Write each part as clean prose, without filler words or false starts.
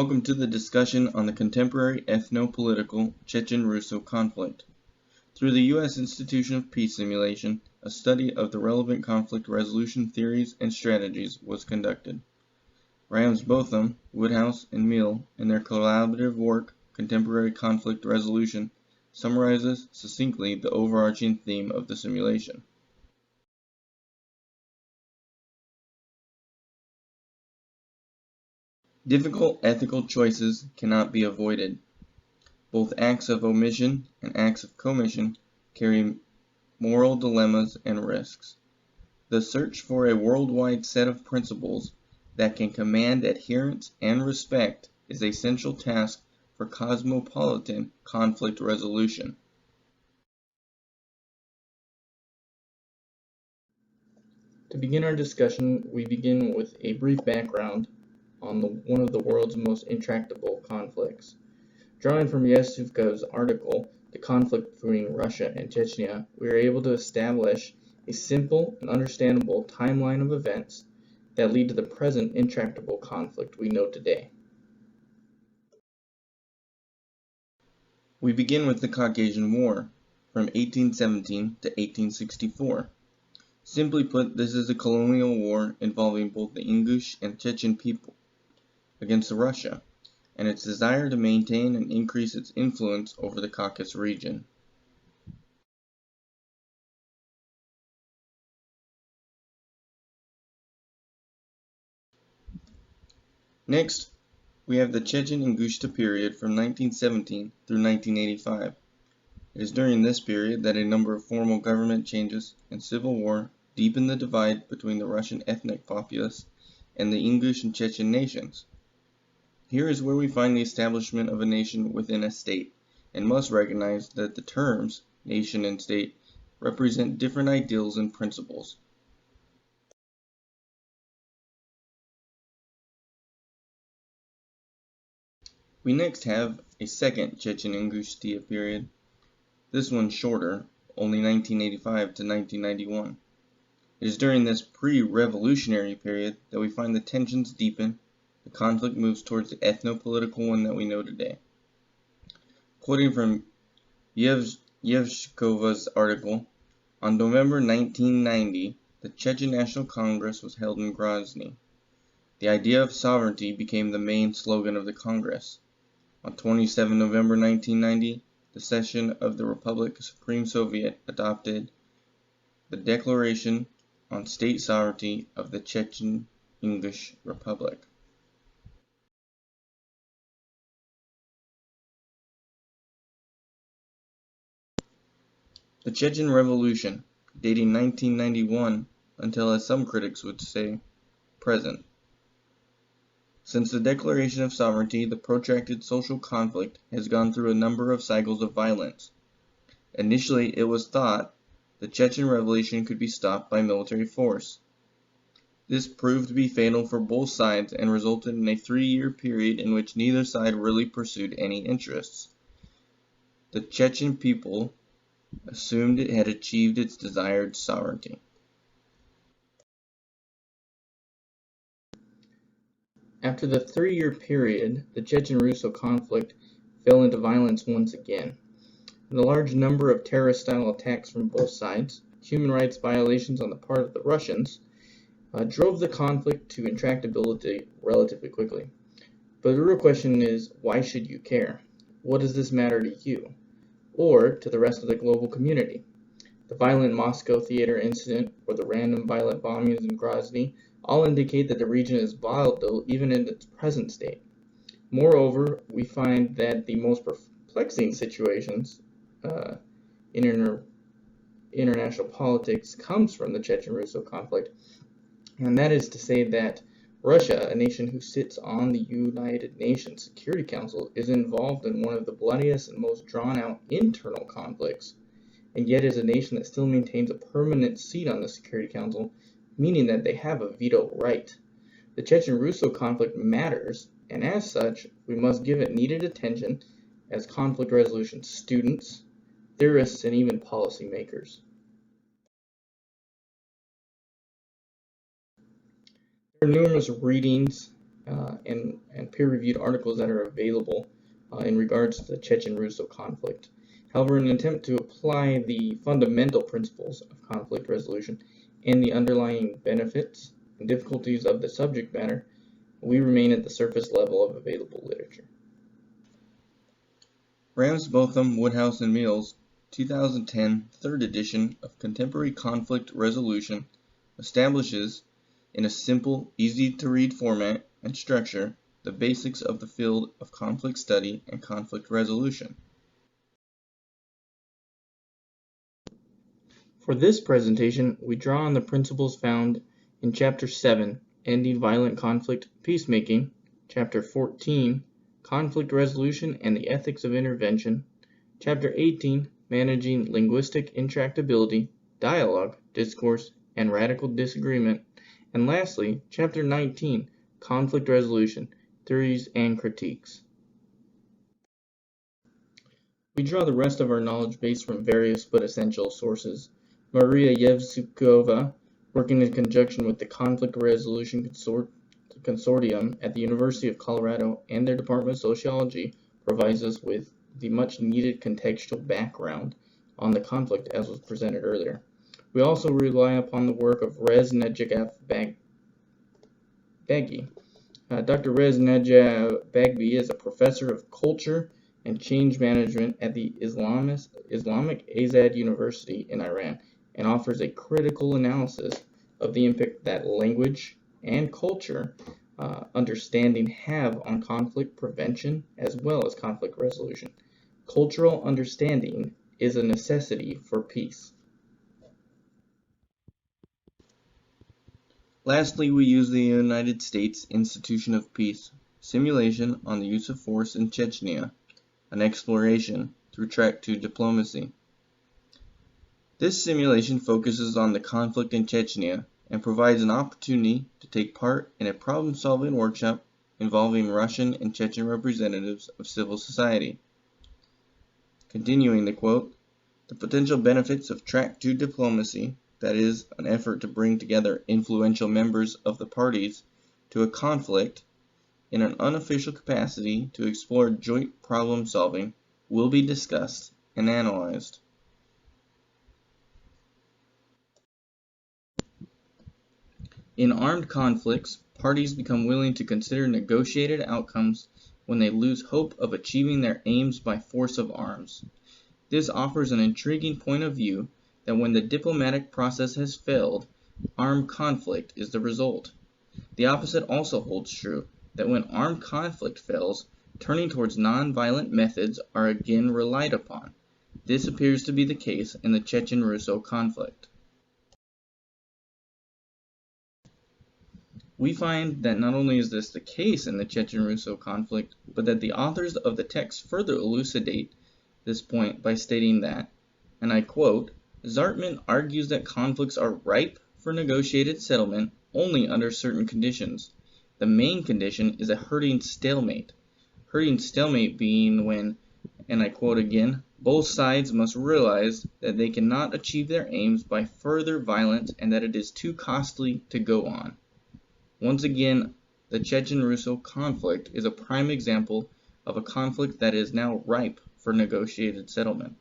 Welcome to the discussion on the contemporary ethno-political Chechen-Russo conflict. Through the U.S. Institution of Peace Simulation, a study of the relevant conflict resolution theories and strategies was conducted. Ramsbotham, Woodhouse, and Mill, in their collaborative work, Contemporary Conflict Resolution, summarizes succinctly the overarching theme of the simulation. Difficult ethical choices cannot be avoided. Both acts of omission and acts of commission carry moral dilemmas and risks. The search for a worldwide set of principles that can command adherence and respect is a central task for cosmopolitan conflict resolution. To begin our discussion, we begin with a brief background on one of the world's most intractable conflicts. Drawing from Yevsukov's article, The Conflict Between Russia and Chechnya, we are able to establish a simple and understandable timeline of events that lead to the present intractable conflict we know today. We begin with the Caucasian War, from 1817 to 1864. Simply put, this is a colonial war involving both the Ingush and Chechen people against Russia, and its desire to maintain and increase its influence over the Caucasus region. Next, we have the Chechen-Ingushta period from 1917 through 1985. It is during this period that a number of formal government changes and civil war deepen the divide between the Russian ethnic populace and the Ingush and Chechen nations. Here is where we find the establishment of a nation within a state, and must recognize that the terms nation and state represent different ideals and principles. We next have a second Chechen-Ingushtia period, this one shorter, only 1985 to 1991. It is during this pre-revolutionary period that we find the tensions deepen. The conflict moves towards the ethno-political one that we know today. Quoting from Yevsukov's article, on November 1990, the Chechen National Congress was held in Grozny. The idea of sovereignty became the main slogan of the Congress. On 27 November 1990, the session of the Republic Supreme Soviet adopted the Declaration on State Sovereignty of the Chechen-Ingush Republic. The Chechen Revolution, dating 1991 until, as some critics would say, present. Since the declaration of sovereignty, the protracted social conflict has gone through a number of cycles of violence. Initially, it was thought the Chechen Revolution could be stopped by military force. This proved to be fatal for both sides and resulted in a 3-year period in which neither side really pursued any interests. The Chechen people assumed it had achieved its desired sovereignty. After the 3-year period, the Chechen-Russo conflict fell into violence once again. And the large number of terrorist-style attacks from both sides, human rights violations on the part of the Russians, drove the conflict to intractability relatively quickly. But the real question is, why should you care? What does this matter to you? Or to the rest of the global community? The violent Moscow theater incident or the random violent bombings in Grozny all indicate that the region is volatile even in its present state. Moreover, we find that the most perplexing situations in international politics comes from the Chechen-Russo conflict, and that is to say that Russia, a nation who sits on the United Nations Security Council, is involved in one of the bloodiest and most drawn-out internal conflicts, and yet is a nation that still maintains a permanent seat on the Security Council, meaning that they have a veto right. The Chechen-Russo conflict matters, and as such, we must give it needed attention as conflict resolution students, theorists, and even policymakers. There are numerous readings and peer-reviewed articles that are available in regards to the Chechen-Russo conflict. However, in an attempt to apply the fundamental principles of conflict resolution and the underlying benefits and difficulties of the subject matter, we remain at the surface level of available literature. Ramsbotham, Woodhouse, and Mills, 2010, third edition of Contemporary Conflict Resolution, establishes, in a simple, easy-to-read format and structure, the basics of the field of conflict study and conflict resolution. For this presentation, we draw on the principles found in Chapter 7, Ending Violent Conflict, Peacemaking, Chapter 14, Conflict Resolution and the Ethics of Intervention, Chapter 18, Managing Linguistic Intractability, Dialogue, Discourse, and Radical Disagreement, and lastly, Chapter 19, Conflict Resolution, Theories and Critiques. We draw the rest of our knowledge base from various but essential sources. Maria Yevsukova, working in conjunction with the Conflict Resolution Consortium at the University of Colorado and their Department of Sociology, provides us with the much needed contextual background on the conflict as was presented earlier. We also rely upon the work of Rez Nedjayev Bagby. Dr. Rez Nedjayev Bagby is a professor of culture and change management at the Islamic Azad University in Iran and offers a critical analysis of the impact that language and culture understanding have on conflict prevention as well as conflict resolution. Cultural understanding is a necessity for peace. Lastly, we use the United States Institution of Peace simulation on the use of force in Chechnya, an exploration through Track 2 diplomacy. This simulation focuses on the conflict in Chechnya and provides an opportunity to take part in a problem-solving workshop involving Russian and Chechen representatives of civil society. Continuing the quote, the potential benefits of Track 2 diplomacy, that is, an effort to bring together influential members of the parties to a conflict in an unofficial capacity to explore joint problem solving, will be discussed and analyzed. In armed conflicts, parties become willing to consider negotiated outcomes when they lose hope of achieving their aims by force of arms. This offers an intriguing point of view that when the diplomatic process has failed, armed conflict is the result. The opposite also holds true, that when armed conflict fails, turning towards non-violent methods are again relied upon. This appears to be the case in the Chechen-Russo conflict. We find that not only is this the case in the Chechen-Russo conflict, but that the authors of the text further elucidate this point by stating that, and I quote, Zartman argues that conflicts are ripe for negotiated settlement only under certain conditions. The main condition is a hurting stalemate. Hurting stalemate being when, and I quote again, both sides must realize that they cannot achieve their aims by further violence and that it is too costly to go on. Once again, the Chechen-Russo conflict is a prime example of a conflict that is now ripe for negotiated settlement.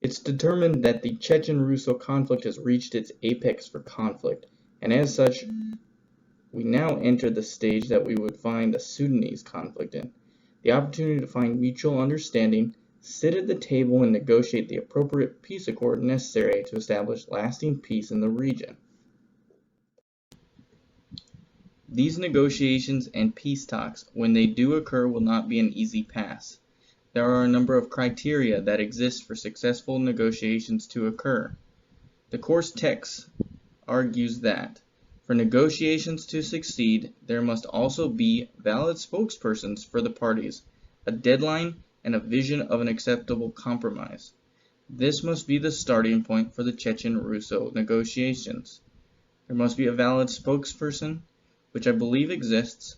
It's determined that the Chechen-Russo conflict has reached its apex for conflict, and as such, we now enter the stage that we would find the Sudanese conflict in. The opportunity to find mutual understanding, sit at the table and negotiate the appropriate peace accord necessary to establish lasting peace in the region. These negotiations and peace talks, when they do occur, will not be an easy pass. There are a number of criteria that exist for successful negotiations to occur. The course text argues that for negotiations to succeed, there must also be valid spokespersons for the parties, a deadline, and a vision of an acceptable compromise. This must be the starting point for the Chechen-Russo negotiations. There must be a valid spokesperson, which I believe exists,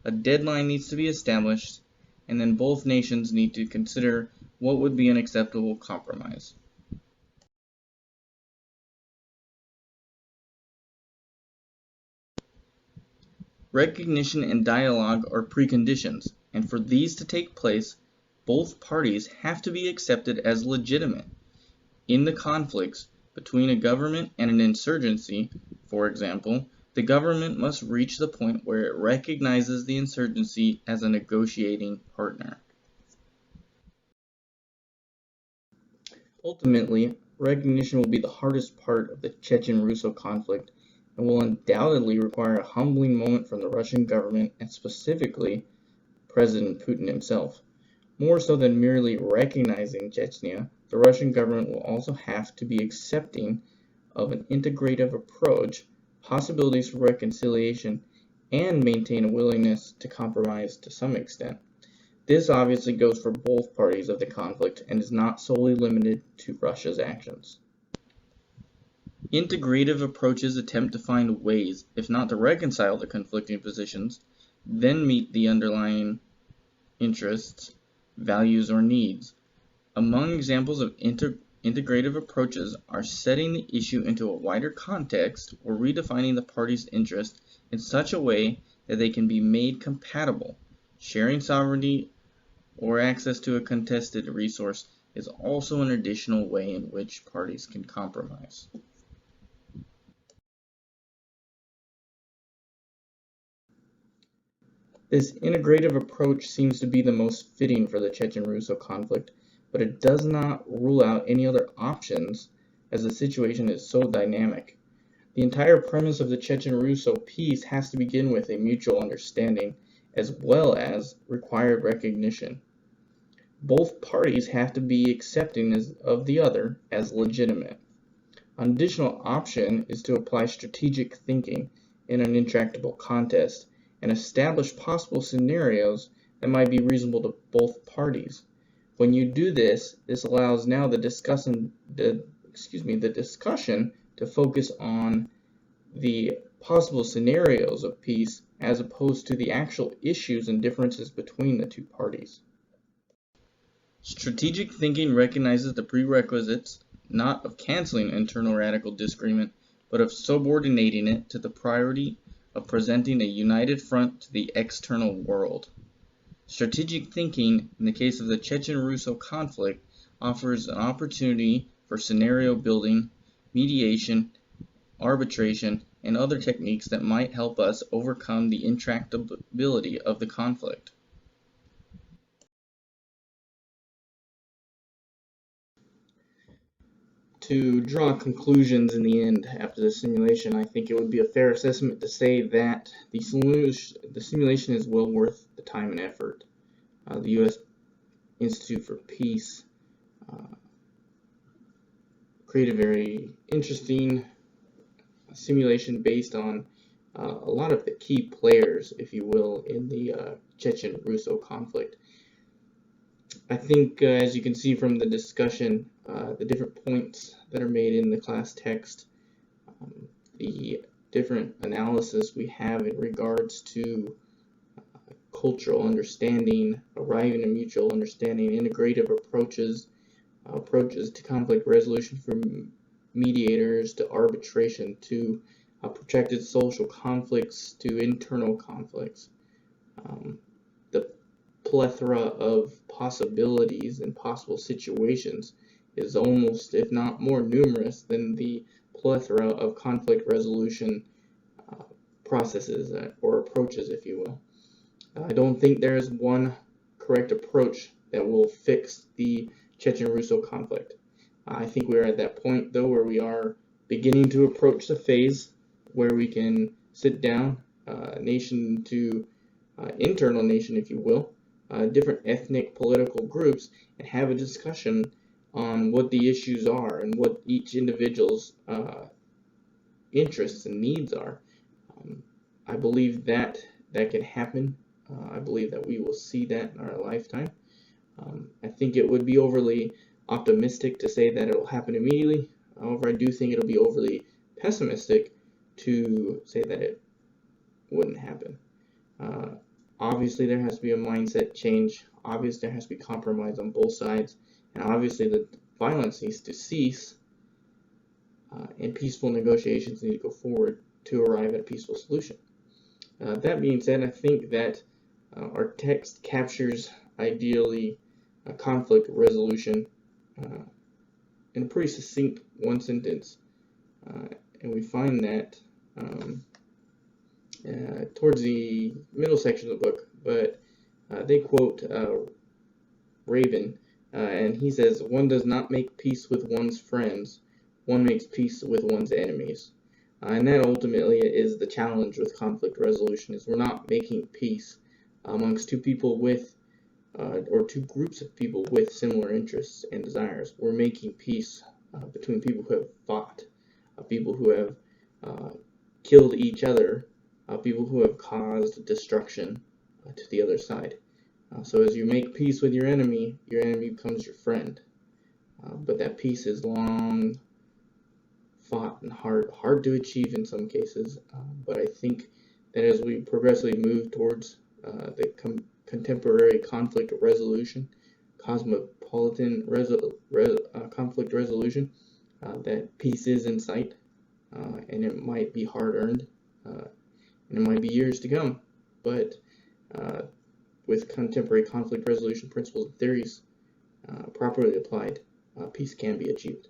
a deadline needs to be established, and then both nations need to consider what would be an acceptable compromise. Recognition and dialogue are preconditions, and for these to take place, both parties have to be accepted as legitimate. In the conflicts between a government and an insurgency, for example, the government must reach the point where it recognizes the insurgency as a negotiating partner. Ultimately, recognition will be the hardest part of the Chechen-Russo conflict and will undoubtedly require a humbling moment from the Russian government and specifically President Putin himself. More so than merely recognizing Chechnya, the Russian government will also have to be accepting of an integrative approach, possibilities for reconciliation, and maintain a willingness to compromise to some extent. This obviously goes for both parties of the conflict and is not solely limited to Russia's actions. Integrative approaches attempt to find ways, if not to reconcile the conflicting positions, then meet the underlying interests, values, or needs. Among examples of integrative approaches are setting the issue into a wider context or redefining the parties' interests in such a way that they can be made compatible. Sharing sovereignty or access to a contested resource is also an additional way in which parties can compromise. This integrative approach seems to be the most fitting for the Chechen-Russo conflict, but it does not rule out any other options as the situation is so dynamic. The entire premise of the Chechen-Russo peace has to begin with a mutual understanding as well as required recognition. Both parties have to be accepting of the other as legitimate. An additional option is to apply strategic thinking in an intractable contest and establish possible scenarios that might be reasonable to both parties. When you do this, this allows now the discussion to focus on the possible scenarios of peace as opposed to the actual issues and differences between the two parties. Strategic thinking recognizes the prerequisites not of canceling internal radical disagreement, but of subordinating it to the priority of presenting a united front to the external world. Strategic thinking, in the case of the Chechen-Russo conflict, offers an opportunity for scenario building, mediation, arbitration, and other techniques that might help us overcome the intractability of the conflict. To draw conclusions in the end after the simulation, I think it would be a fair assessment to say that the simulation is well worth the time and effort. The U.S. Institute for Peace created a very interesting simulation based on a lot of the key players, if you will, in the Chechen-Russo conflict. I think, as you can see from the discussion, the different points that are made in the class text, the different analysis we have in regards to cultural understanding, arriving at mutual understanding, integrative approaches to conflict resolution from mediators to arbitration to protracted social conflicts to internal conflicts. The plethora of possibilities and possible situations is almost, if not more numerous than the plethora of conflict resolution processes or approaches, if you will. I don't think there is one correct approach that will fix the Chechen-Russo conflict. I think we're at that point, though, where we are beginning to approach the phase where we can sit down, nation to internal nation, if you will, different ethnic political groups, and have a discussion on what the issues are and what each individual's interests and needs are. I believe that can happen. I believe that we will see that in our lifetime. I think it would be overly optimistic to say that it will happen immediately. However, I do think it'll be overly pessimistic to say that it wouldn't happen. Obviously, there has to be a mindset change. Obviously, there has to be compromise on both sides. And obviously, the violence needs to cease and peaceful negotiations need to go forward to arrive at a peaceful solution. That being said, I think that our text captures ideally conflict resolution in a pretty succinct one sentence, and we find that towards the middle section of the book, but they quote Raven, and he says, "One does not make peace with one's friends, one makes peace with one's enemies." And that ultimately is the challenge with conflict resolution, is we're not making peace amongst two people with, or two groups of people with similar interests and desires. We're making peace between people who have fought, people who have killed each other, people who have caused destruction to the other side. So as you make peace with your enemy becomes your friend. But that peace is long fought and hard to achieve in some cases. But I think that as we progressively move towards the contemporary conflict resolution, cosmopolitan conflict resolution, that peace is in sight, and it might be hard-earned, and it might be years to come. But with contemporary conflict resolution principles and theories properly applied, peace can be achieved.